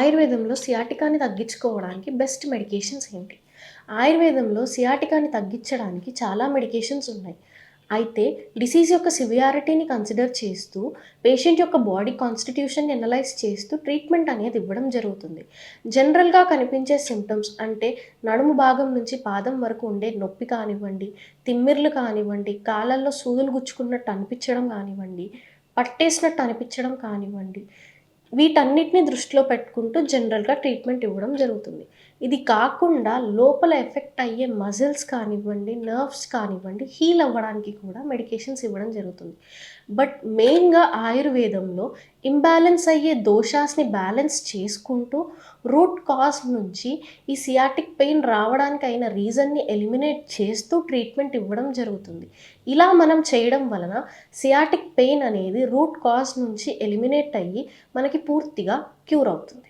ఆయుర్వేదంలో సియాటికాని తగ్గించుకోవడానికి best medications ఏంటి? ఆయుర్వేదంలో సియాటికాని తగ్గించడానికి చాలా మెడికేషన్స్ ఉన్నాయి. అయితే డిసీజ్ యొక్క సివియారిటీని కన్సిడర్ చేస్తూ, పేషెంట్ యొక్క బాడీ కాన్స్టిట్యూషన్‌ని అనలైజ్ చేస్తూ ట్రీట్మెంట్ అనేది ఇవ్వడం జరుగుతుంది. జనరల్‌గా కనిపించే సింప్టమ్స్ అంటే నడుము భాగం నుంచి పాదం వరకు ఉండే నొప్పి కానివ్వండి, తిమ్మిర్లు కానివ్వండి, కాళ్ళల్లో సూదులు గుచ్చుకున్నట్టు అనిపించడం కానివ్వండి, పట్టేసినట్టు అనిపించడం కానివ్వండి, వీటన్నిటిని దృష్టిలో పెట్టుకుంటూ జనరల్‌గా ట్రీట్మెంట్ ఇవ్వడం జరుగుతుంది. ఇది కాకుండా లోపల ఎఫెక్ట్ అయ్యే మజిల్స్ కానివ్వండి, నర్వ్స్ కానివ్వండి, హీల్ అవ్వడానికి కూడా మెడికేషన్స్ ఇవ్వడం జరుగుతుంది. బట్ మెయిన్‌గా ఆయుర్వేదంలో ఇంబాలెన్స్ అయ్యే దోషాస్‌ని బ్యాలెన్స్ చేసుకుంటూ రూట్ కాజ్ నుంచి ఈ సియాటిక్ పెయిన్ రావడానికి అయిన రీజన్‌ని ఎలిమినేట్ చేస్తూ ట్రీట్మెంట్ ఇవ్వడం జరుగుతుంది. ఇలా మనం చేయడం వలన సియాటిక్ పెయిన్ అనేది రూట్ కాజ్ నుంచి ఎలిమినేట్ అయ్యి మనకి పూర్తిగా క్యూర్ అవుతుంది.